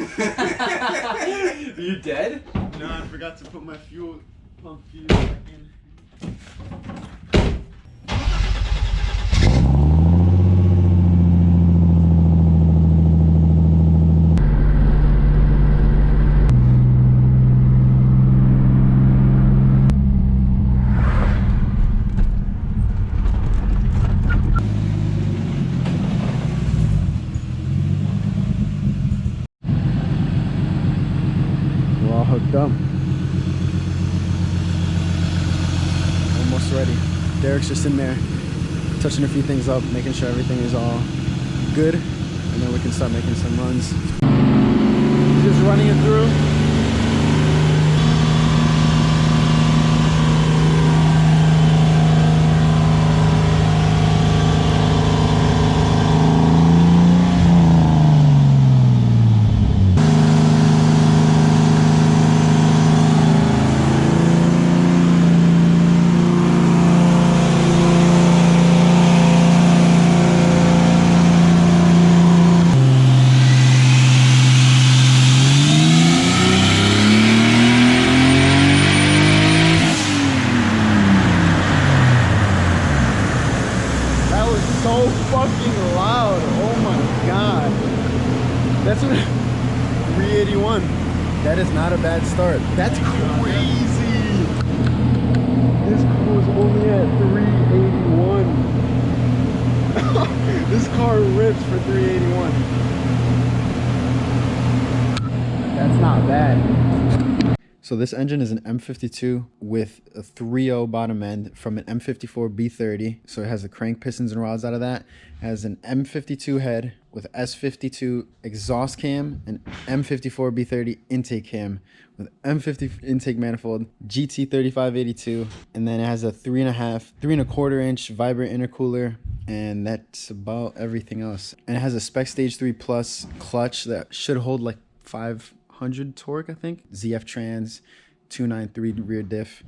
Are you dead? No, I forgot to put my fuel pump fuse back in. We're all hooked up. Almost ready. Derek's just in there, touching a few things up, making sure everything is all good, and then we can start making some runs. Just running it through. So fucking loud. Oh my god. That's what 381. That is not a bad start. That's crazy. This car was only at 381. This car rips for 381. That's not bad. So this engine is an M52 with a 3.0 bottom end from an M54 B30. So it has the crank pistons and rods out of that. It has an M52 head with S52 exhaust cam and M54 B30 intake cam with M50 intake manifold, GT 3582, and then it has a 3.25 inch vibrant intercooler, and that's about everything else. And it has a spec stage 3 plus clutch that should hold like 500 torque, I think. ZF trans, 293 rear diff.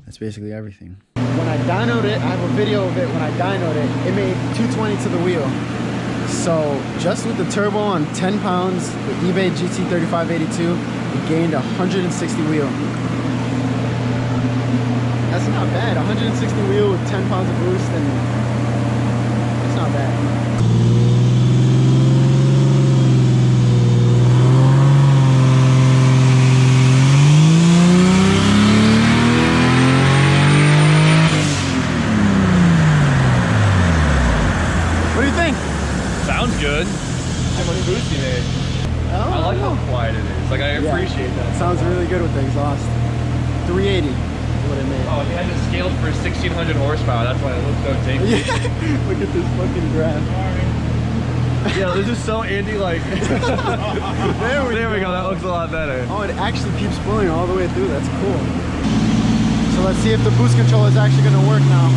That's basically everything. When I dynoed it, I have a video of it. When I dynoed it, it made 220 to the wheel. So just with the turbo on 10 pounds, the eBay GT 3582, it gained 160 wheel. That's not bad. 160 wheel with 10 pounds of boost, and that's not bad. Sounds good. How much boost you made? I like how quiet it is. Like, I appreciate that. Sounds really good with the exhaust. 380 is what it made. Oh, he had it scaled for 1600 horsepower. That's why it looks so dinky. Yeah. Look at this fucking graph. Yeah, this is so Andy like. there we go. That looks a lot better. Oh, it actually keeps pulling all the way through. That's cool. So let's see if the boost control is actually going to work now.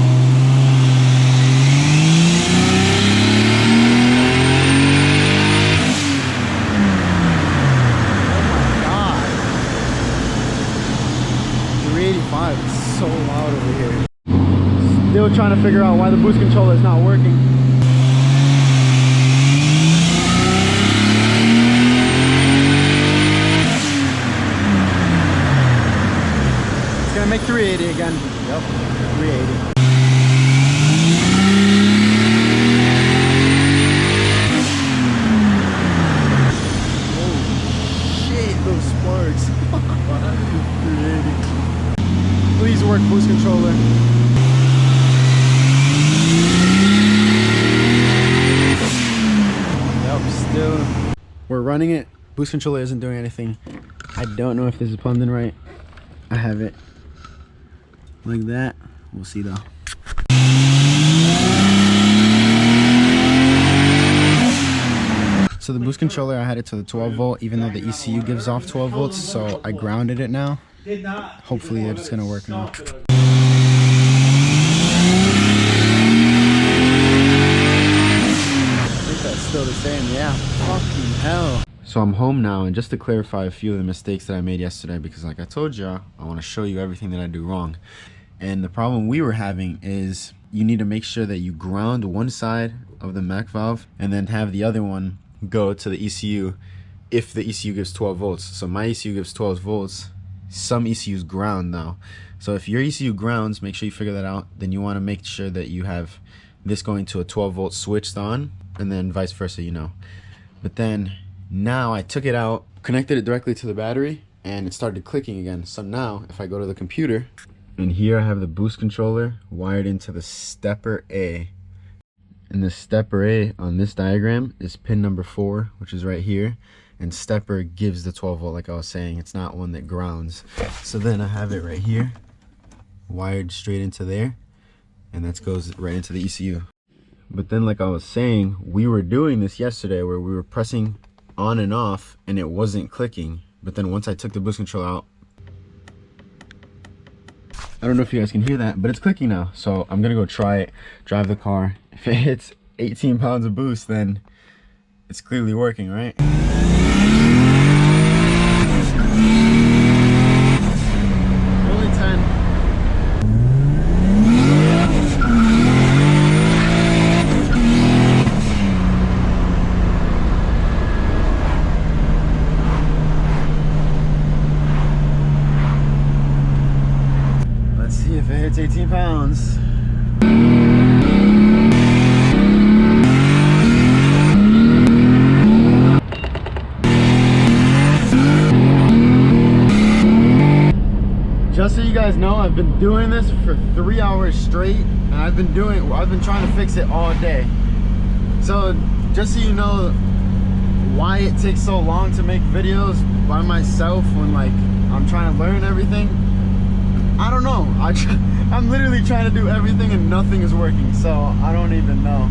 It's so loud over here. Still trying to figure out why the boost controller is not working. It's gonna make 380 again. Yep, 380. Oh shit, those sparks. 380. Please work, boost controller. Yep, still. We're running it. Boost controller isn't doing anything. I don't know if this is plumbed in right. I have it like that. We'll see though. So the boost controller, I had it to the 12 volt, even though the ECU gives off 12 volts. So I grounded it now. Hopefully it's gonna work now. I think that's still the same, yeah. Fucking hell. So I'm home now, and just to clarify a few of the mistakes that I made yesterday, because like I told you, I want to show you everything that I do wrong. And the problem we were having is you need to make sure that you ground one side of the Mac valve and then have the other one go to the ECU if the ECU gives 12 volts. So my ECU gives 12 volts. Some ECUs ground now. So if your ECU grounds, make sure you figure that out. Then you want to make sure that you have this going to a 12 volt switched on, and then vice versa, you know. But then now I took it out, connected it directly to the battery, and it started clicking again. So now if I go to the computer, and here I have the boost controller wired into the stepper A. And the stepper A on this diagram is pin number 4, which is right here. And stepper gives the 12 volt, like I was saying. It's not one that grounds. So then I have it right here, wired straight into there. And that goes right into the ECU. But then, like I was saying, we were doing this yesterday where we were pressing on and off and it wasn't clicking. But then once I took the boost controller out, I don't know if you guys can hear that, but it's clicking now. So I'm gonna go try it, drive the car. If it hits 18 pounds of boost, then it's clearly working, right? Only 10. Let's see if it hits 18 pounds. Just so you guys know, I've been doing this for 3 hours straight, and I've been trying to fix it all day. So just so you know why it takes so long to make videos by myself when like I'm trying to learn everything, I don't know. I'm literally trying to do everything and nothing is working, so I don't even know.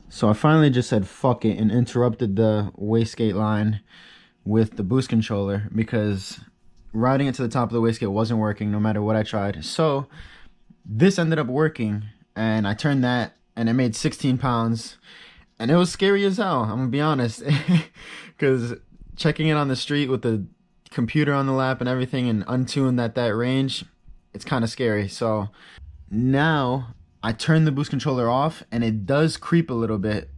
So I finally just said fuck it and interrupted the wastegate line with the boost controller because routing it to the top of the wastegate wasn't working no matter what I tried. So this ended up working, and I turned that and it made 16 pounds, and it was scary as hell, I'm gonna be honest. Because checking it on the street with the computer on the lap and everything and untuned at that range, it's kind of scary. So now I turned the boost controller off and it does creep a little bit,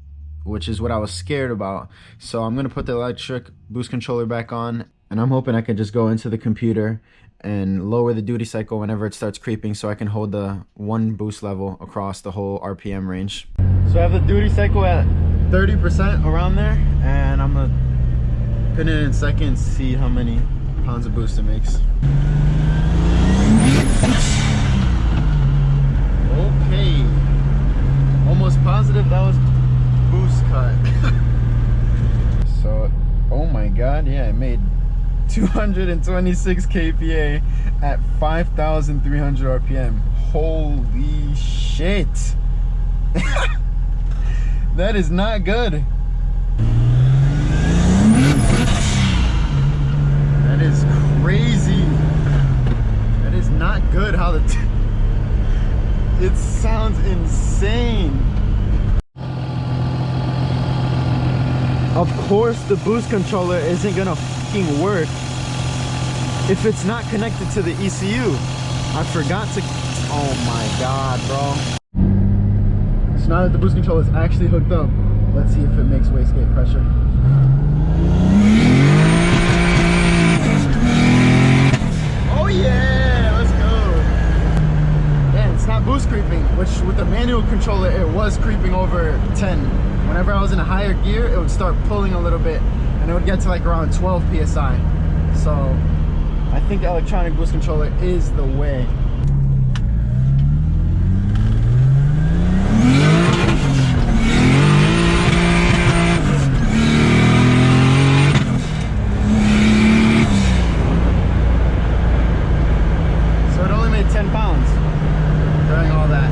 which is what I was scared about. So I'm gonna put the electric boost controller back on, and I'm hoping I can just go into the computer and lower the duty cycle whenever it starts creeping so I can hold the 1 boost level across the whole RPM range. So I have the duty cycle at 30% around there, and I'm gonna pin it in seconds, see how many pounds of boost it makes. Okay, almost positive that was boost cut. So, oh my god, yeah, it made 226 kPa at 5,300 RPM. Holy shit. That is not good. That is crazy. That is not good how the it sounds insane. Of course the boost controller isn't gonna fucking work if it's not connected to the ECU. I forgot to, oh my god, bro. So now that the boost controller is actually hooked up, let's see if it makes wastegate pressure. Oh yeah, let's go. Yeah, it's not boost creeping, which with the manual controller it was creeping over 10. Whenever I was in a higher gear, it would start pulling a little bit and it would get to like around 12 psi. So I think the electronic boost controller is the way. So it only made 10 pounds during all that.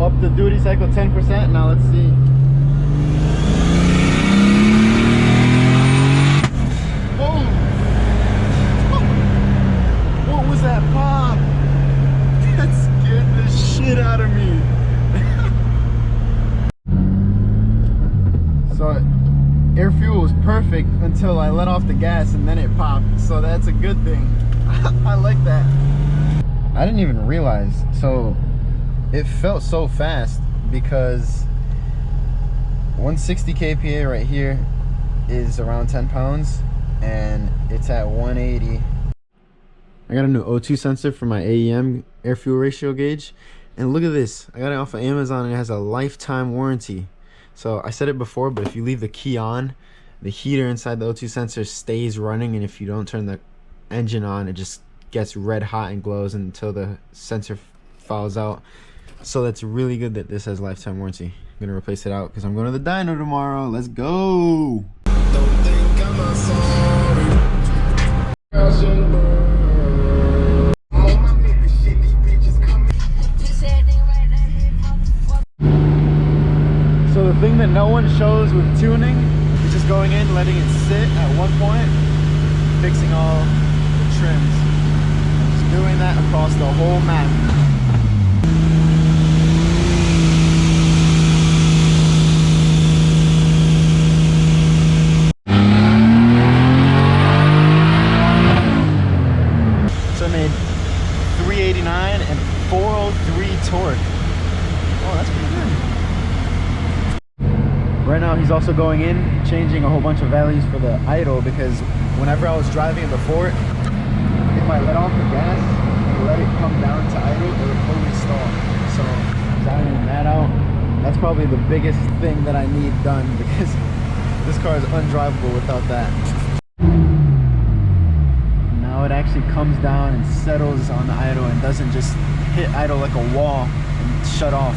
Up the duty cycle 10%. Now let's see. Whoa! What was that pop? That scared the shit shit out of me. So air fuel was perfect until I let off the gas and then it popped. So that's a good thing. I like that. I didn't even realize. So it felt so fast because 160 kPa right here is around 10 pounds and it's at 180. I got a new O2 sensor for my AEM air fuel ratio gauge, and look at this. I got it off of Amazon and it has a lifetime warranty. So I said it before, but if you leave the key on, the heater inside the O2 sensor stays running, and if you don't turn the engine on, it just gets red hot and glows until the sensor falls out. So that's really good that this has lifetime warranty. I'm gonna replace it out because I'm going to the dyno tomorrow. Let's go. Don't think I'm not sorry. So the thing that no one shows with tuning is just going in, letting it sit at one point, fixing all the trims. Just doing that across the whole map. So I made 389 and 403 torque. Oh, that's pretty good. Right now he's also going in, changing a whole bunch of values for the idle, because whenever I was driving it before, if I let off the gas and let it come down to idle, it would totally stall. So he's ironing that out. That's probably the biggest thing that I need done, because this car is undrivable without that. Now it actually comes down and settles on the idle and doesn't just hit idle like a wall and shut off.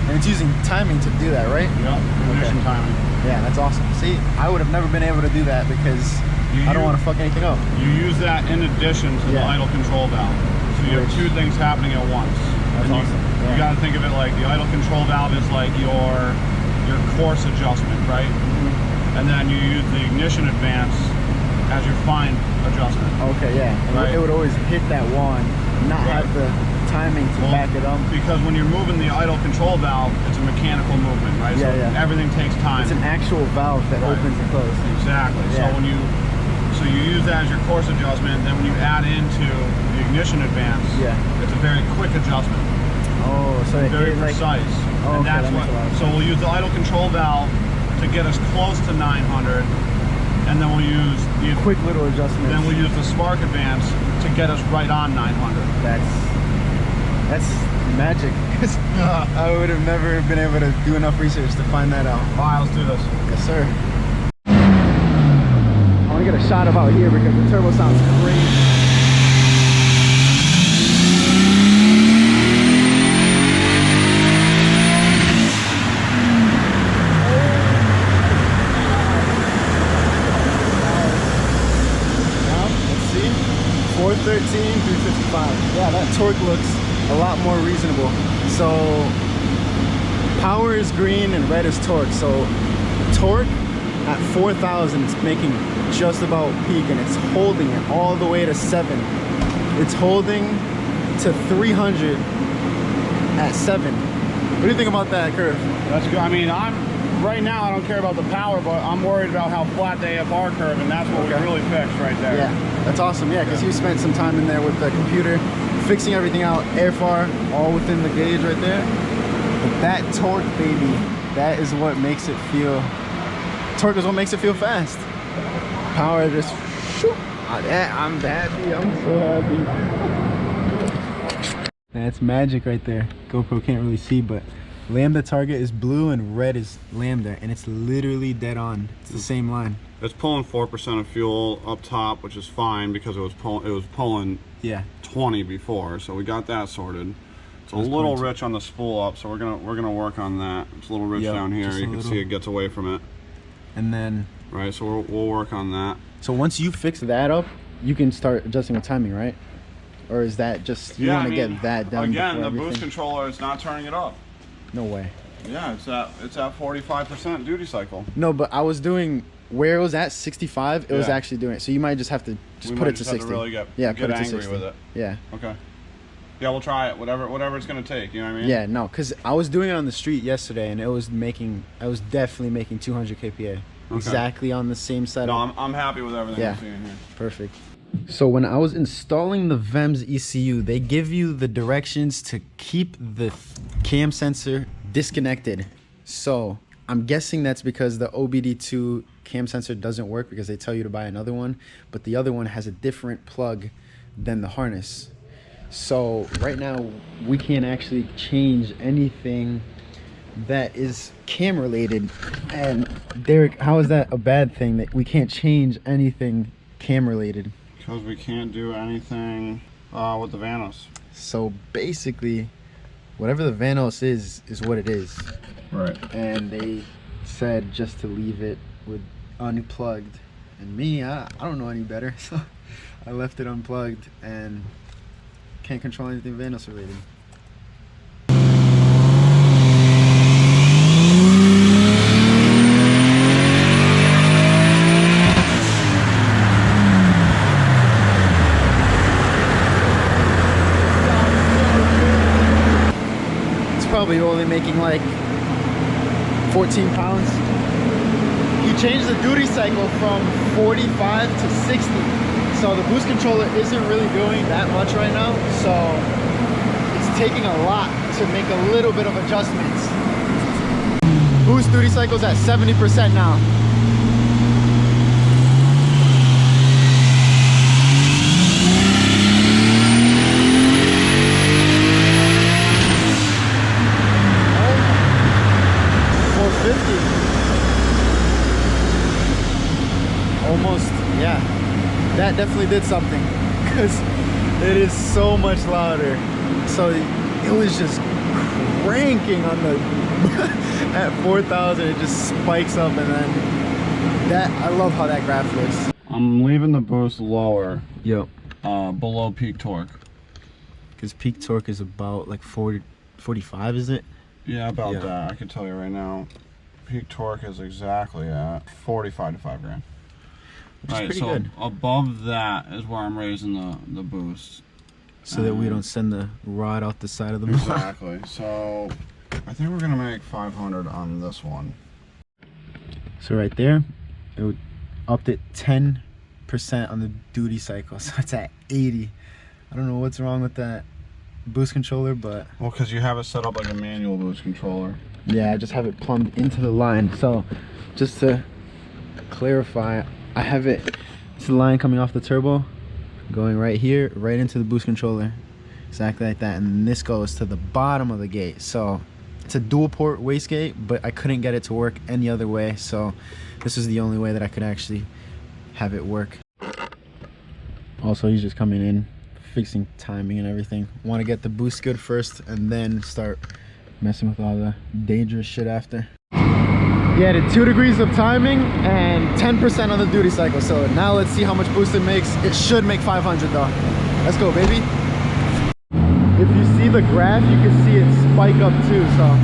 And it's using timing to do that, right? Yeah, ignition timing. Yeah, that's awesome. See, I would have never been able to do that because I don't want to fuck anything up. You use that in addition to the idle control valve. So you have two things happening at once. That's awesome. You got to think of it like the idle control valve is like your course adjustment, right? And then you use the ignition advance as your fine adjustment. Okay, yeah. And right. It would always hit that wall and not have the timing to back it up. Because when you're moving the idle control valve, it's a mechanical movement, right? Yeah, so everything takes time. It's an actual valve that opens and closes. Exactly. Yeah. So you use that as your course adjustment, and then when you add into the ignition advance, it's a very quick adjustment. Oh, so it's very precise. Oh, and okay, that's what. So we'll use the idle control valve to get us close to 900, and then we'll use the quick little adjustment. Then we'll use the spark advance to get us right on 900. That's magic. I would have never been able to do enough research to find that out. All right, let's do this. Yes, sir. I want to get a shot of out here because the turbo sounds crazy. Now, let's see. 413, 355. Yeah, that torque looks a lot more reasonable. So power is green and red is torque. So torque at 4,000, it's making just about peak, and it's holding it all the way to 7. It's holding to 300 at 7. What do you think about that curve? That's good. I mean, right now I don't care about the power, but I'm worried about how flat the AFR curve, and that's what we really fixed right there. Yeah, that's awesome. Yeah, because you spent some time in there with the computer fixing everything out, airfar, all within the gauge right there. But that torque, baby, that is what makes it feel, torque is what makes it feel fast. Power just, shoo. I'm happy, I'm so happy. That's magic right there. GoPro can't really see, but lambda target is blue and red is lambda, and it's literally dead on. It's the same line. It's pulling 4% of fuel up top, which is fine because it was pulling 20 before, so we got that sorted. It's a little rich on the spool up, so we're gonna work on that. It's a little rich down here. You can see it gets away from it. And then so we'll work on that. So once you fix that up, you can start adjusting with timing, right? Or is that just you want to get that done? Again, the boost controller is not turning it up. No way. Yeah, it's at 45% duty cycle. No, but I was doing where it was at 65. It was actually doing it. So you might just have to put it to 60. To really get put it to 60. with it. Yeah. Okay. Yeah, we'll try it. Whatever it's gonna take. You know what I mean? Yeah, no, because I was doing it on the street yesterday, and I was definitely making 200 kPa. Okay. Exactly on the same setup. No, I'm happy with everything I'm seeing here. Perfect. So when I was installing the VEMS ECU, they give you the directions to keep the cam sensor disconnected. So I'm guessing that's because the OBD2 cam sensor doesn't work, because they tell you to buy another one, but the other one has a different plug than the harness. So right now we can't actually change anything that is cam related. And Derek, how is that a bad thing that we can't change anything cam related? Because we can't do anything with the Vanos. So basically, whatever the Vanos is what it is. Right. And they said just to leave it with unplugged. And me, I don't know any better, so I left it unplugged and can't control anything Vanos related. Probably only making like 14 pounds. He changed the duty cycle from 45 to 60. So the boost controller isn't really doing that much right now. So it's taking a lot to make a little bit of adjustments. Boost duty cycle's at 70% now. Almost, yeah, that definitely did something, because it is so much louder. So it was just cranking on the at 4,000. It just spikes up, and then that, I love how that graph looks. I'm leaving the boost lower. Yep. Below peak torque. Because peak torque is about like 40, 45, is it? Yeah, about that. I can tell you right now. Peak torque is exactly at 45 to 5 grand. Right, so good. Above that is where I'm raising the boost. So that we don't send the rod out the side of the block. Exactly. So I think we're gonna make 500 on this one. So right there, it would upped it 10% on the duty cycle. So it's at 80. I don't know what's wrong with that boost controller, but... Well, because you have it set up like a manual boost controller. Yeah, I just have it plumbed into the line. So just to clarify, I have it, it's the line coming off the turbo, going right here, right into the boost controller, exactly like that. And this goes to the bottom of the gate. So it's a dual port wastegate, but I couldn't get it to work any other way. So this is the only way that I could actually have it work. Also, he's just coming in, fixing timing and everything. Want to get the boost good first and then start messing with all the dangerous shit after. Yeah, did 2 degrees of timing and 10% on the duty cycle. So now let's see how much boost it makes. It should make 500 though. Let's go, baby. If you see the graph, you can see it spike up too, so.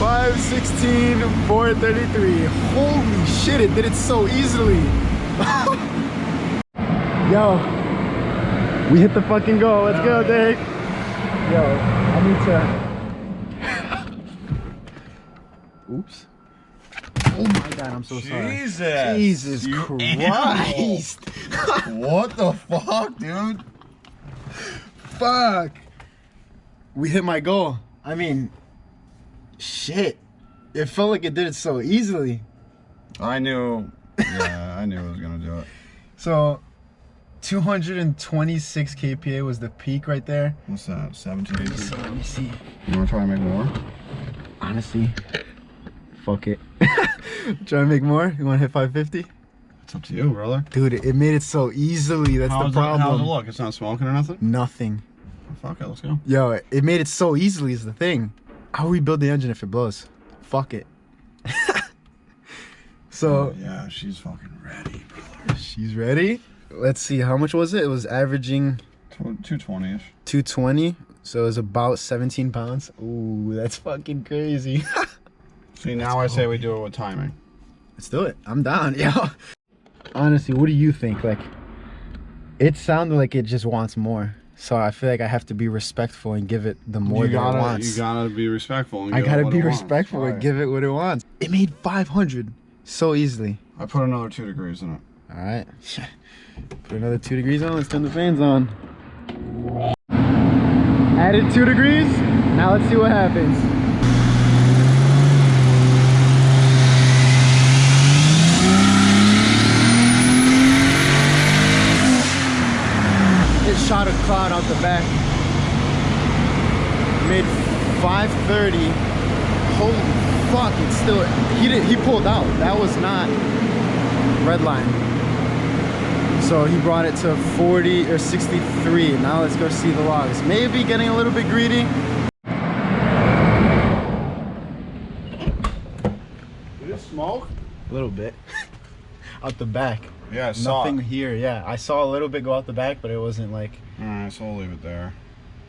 $516, $433. Holy shit, it did it so easily. Yo, we hit the fucking goal. Let's go, Dave. Yo, I need to... Oops. Oh my God, I'm so sorry. Jesus Christ. What the fuck, dude? Fuck. We hit my goal. I mean... Shit, it felt like it did it so easily. I knew, yeah, I knew it was gonna do it. So 226 kPa was the peak right there. What's that, 17? Let me see. You wanna try and make more? Honestly, fuck it. Try and make more? You wanna hit 550? It's up to you, brother. Dude, it made it so easily. That's the problem. How's it look? It's not smoking or nothing? Nothing. Well, fuck it, let's go. Yo, it made it so easily is the thing. I'll rebuild the engine if it blows. Fuck it. So oh, yeah, she's fucking ready, brother. She's ready? let's see, how much was it? It was averaging 220-ish. 220, so it was about 17 pounds. Ooh, that's fucking crazy. See, now I say we do it with timing. Let's do it. I'm down, yo. Honestly, what do you think? Like, it sounded like it just wants more. So I feel like I have to be respectful and give it the more that it wants. You gotta be respectful. And I gotta be respectful respectful and give it what it wants. It made 500 so easily. I put another 2 degrees in it. All right. Put another 2 degrees on. Let's turn the fans on. Added 2 degrees. Now let's see what happens. It shot a cloud out the back. Made 530. Holy fuck! It's still. He pulled out. That was not red line. So he brought it to 40 or 63. Now let's go see the logs. Maybe getting a little bit greedy. Did it smoke? A little bit. Out the back. Yeah, I saw Nothing it. here. Yeah, I saw a little bit go out the back, but it wasn't like. Alright, so we'll leave it there.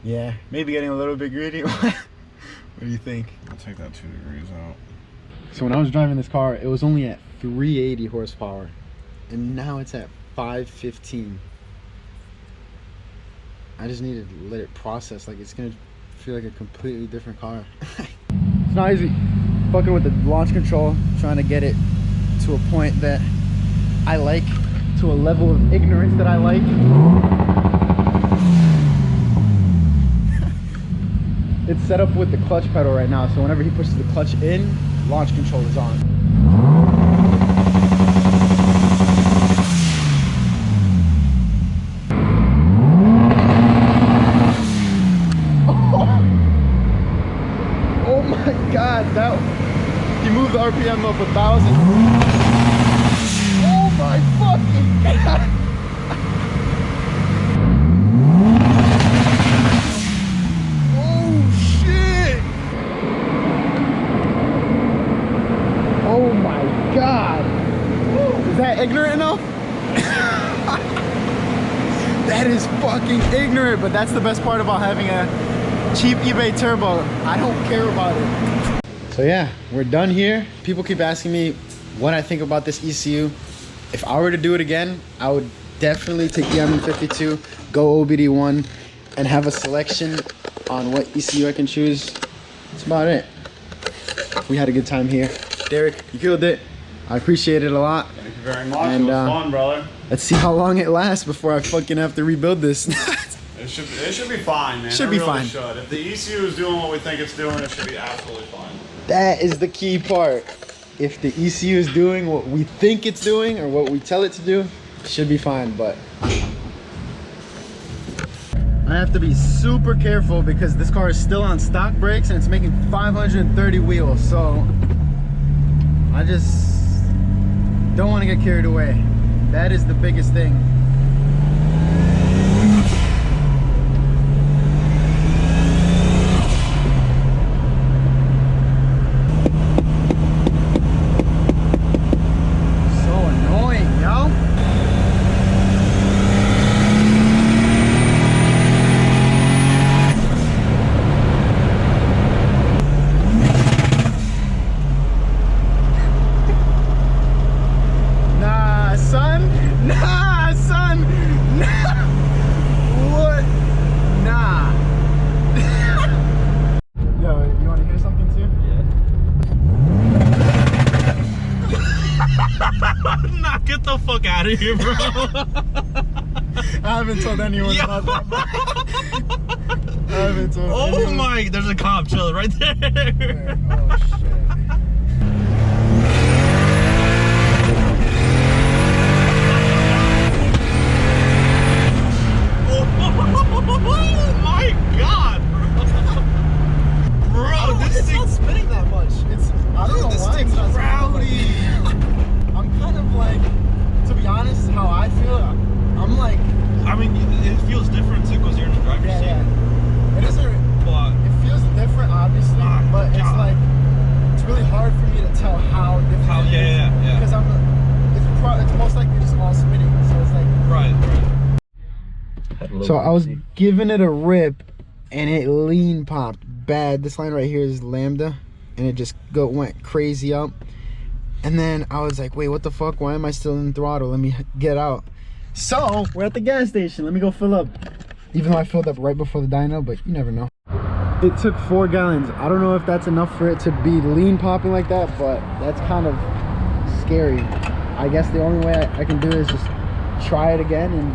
Yeah, maybe getting a little bit greedy. What do you think? I'll take that 2 degrees out. So when I was driving this car, it was only at 380 horsepower, and now it's at 515. I just need to let it process. Like, it's gonna feel like a completely different car. It's not easy. Fucking with the launch control, trying to get it to a point that I like, to a level of ignorance that I like. It's set up with the clutch pedal right now, so whenever he pushes the clutch in, launch control is on. Oh my god, that he moved the RPM up 1,000. Oh my fucking god. Oh shit. Oh my god. Is that ignorant enough? That is fucking ignorant, but that's the best part about having a cheap eBay turbo. I don't care about it. So yeah, we're done here. People keep asking me what I think about this ECU. If I were to do it again, I would definitely take the M52, go OBD1, and have a selection on what ECU I can choose. That's about it. We had a good time here. Derek, you killed it. I appreciate it a lot. Thank you very much. And, it was fun, brother. Let's see how long it lasts before I fucking have to rebuild this. It should be fine, man. Should be fine. Should. If the ECU is doing what we think it's doing, it should be absolutely fine. That is the key part. If the ECU is doing what we think it's doing or what we tell it to do, it should be fine, but I have to be super careful because this car is still on stock brakes and it's making 530 wheels, so I just don't want to get carried away. That is the biggest thing. Get the fuck out of here, bro. I haven't told anyone about that. I haven't told anyone. Oh my, there's a cop chilling right there. Oh shit. Oh my god, bro. Bro, this It's thing not spinning that much. I don't know this why thing's it's not spinning. rowdy. I'm kind of like, to be honest, how I feel, I'm like, I mean, it feels different because you're in the driver's seat. yeah. It isn't, But it feels different, obviously, but it's God. like, So I was giving it a rip and it lean popped bad. This line right here is lambda and it just went crazy up. And then I was like, wait, what the fuck? Why am I still in throttle? Let me get out. So we're at the gas station. Let me go fill up. Even though I filled up right before the dyno, but you never know. It took 4 gallons. I don't know if that's enough for it to be lean popping like that, but that's kind of scary. I guess the only way I can do it is just try it again and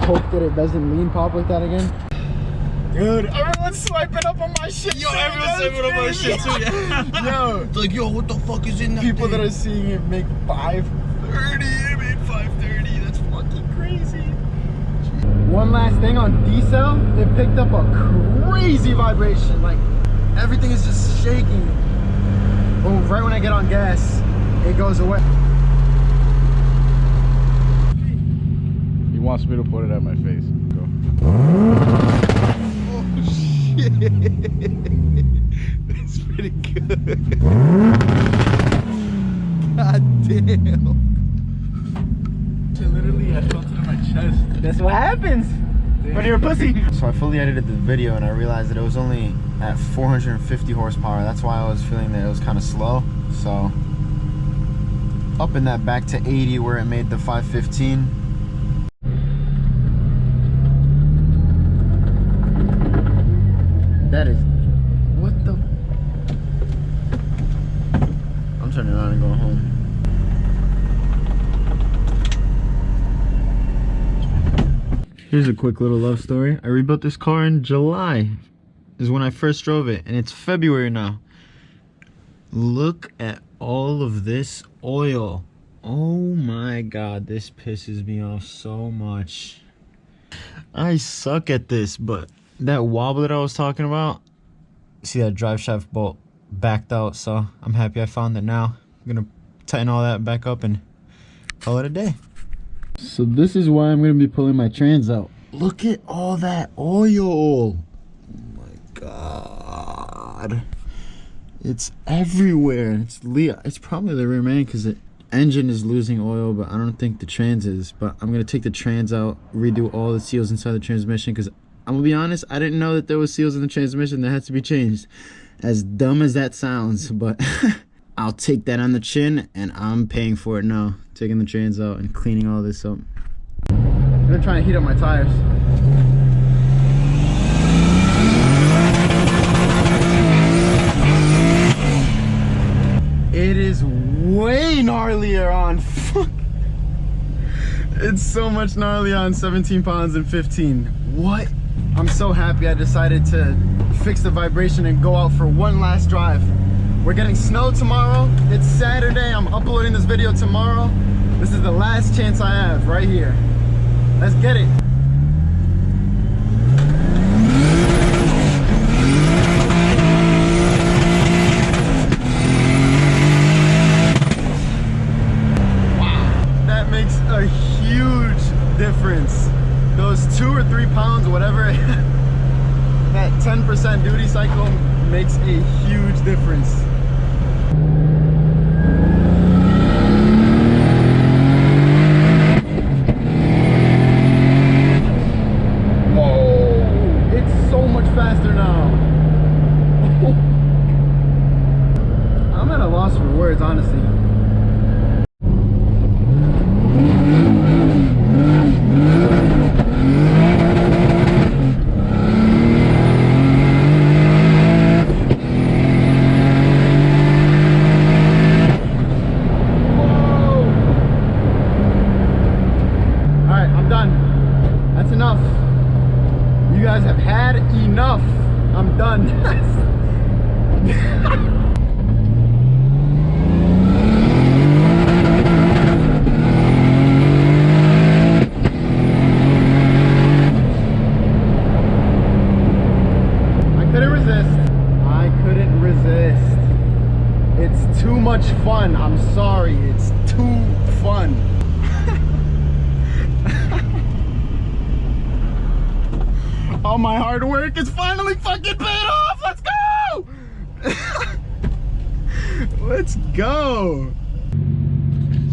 hope that it doesn't lean pop like that again. Dude, everyone's swiping up on my shit. Yo, everyone's swiping up on my shit too. Yeah. Yo, it's like, yo, what the fuck is in that people thing? that are seeing it make 530. It made 530. That's fucking crazy. One last thing on D-cell, it picked up a crazy vibration. Like everything is just shaking. Boom! Right when I get on gas, it goes away. He wants me to put it at my face. Go. That's pretty good. God damn. Literally, I felt it in my chest. That's what happens when you're a pussy. So I fully edited the video and I realized that it was only at 450 horsepower. That's why I was feeling that it was kind of slow. So upping that back to 80 where it made the 515. That is, what the? I'm turning around and going home. Here's a quick little love story. I rebuilt this car in July. Is when I first drove it, and it's February now. Look at all of this oil. Oh my god, this pisses me off so much. I suck at this, but that wobble that I was talking about, see that drive shaft bolt backed out, so I'm happy I found it now. I'm gonna tighten all that back up and call it a day. So this is why I'm gonna be pulling my trans out. Look at all that oil. Oh my god. It's everywhere. It's probably the rear main because the engine is losing oil, but I don't think the trans is. But I'm gonna take the trans out, redo all the seals inside the transmission, because I'm gonna be honest, I didn't know that there was seals in the transmission that had to be changed. As dumb as that sounds, but I'll take that on the chin and I'm paying for it now. Taking the trans out and cleaning all this up. I'm gonna try and heat up my tires. It is way gnarlier on. Fuck. It's so much gnarlier on 17 pounds and 15. What? I'm so happy I decided to fix the vibration and go out for one last drive. We're getting snow tomorrow. It's Saturday. I'm uploading this video tomorrow. This is the last chance I have right here. Let's get it. Wow, that makes a huge difference. Those 2 or 3 pounds, whatever, that 10% duty cycle makes a huge difference. Honestly, alright, I'm done. That's enough. You guys have had enough. I'm done. It's too much fun. I'm sorry. It's too fun. All my hard work is finally fucking paid off. Let's go. Let's go.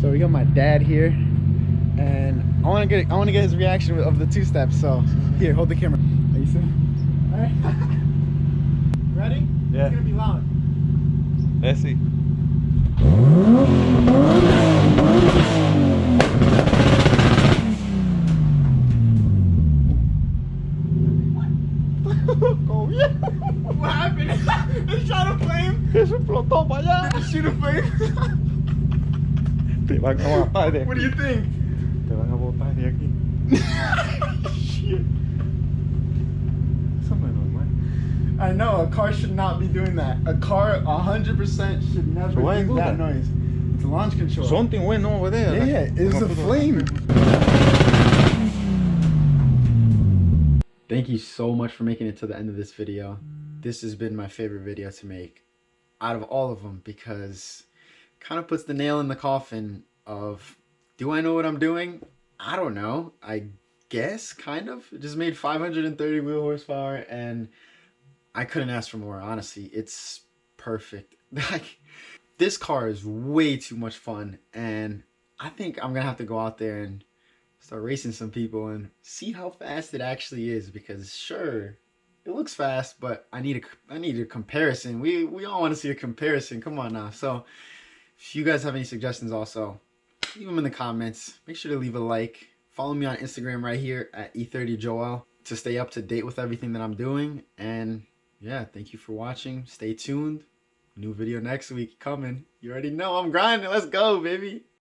So we got my dad here, and I want to get his reaction of the two steps. So here, hold the camera. Are you see? All right. Ready? Yeah. It's gonna be loud. Let's see. Oh yeah. What happened? It shot a flame. Eso explotó para allá. Did it shoot a flame? Te van a botar de aquí. What do you think? Te van a botar de aquí. Shit. Eso no es normal. I know, a car should not be doing that. A car 100% should never So why do do that that? noise. It's launch control. Something went over there. Yeah, it was a flame. Thank you so much for making it to the end of this video. This has been my favorite video to make out of all of them because it kind of puts the nail in the coffin of, do I know what I'm doing? I don't know. I guess, kind of. It just made 530 wheel horsepower and I couldn't ask for more, honestly. It's perfect. Like, this car is way too much fun and I think I'm gonna have to go out there and start racing some people and see how fast it actually is, because sure, it looks fast, but I need a comparison. We all want to see a comparison. Come on now. So if you guys have any suggestions also, leave them in the comments. Make sure to leave a like. Follow me on Instagram right here at E30Joel to stay up to date with everything that I'm doing. And yeah, thank you for watching. Stay tuned. New video next week coming. You already know I'm grinding. Let's go, baby.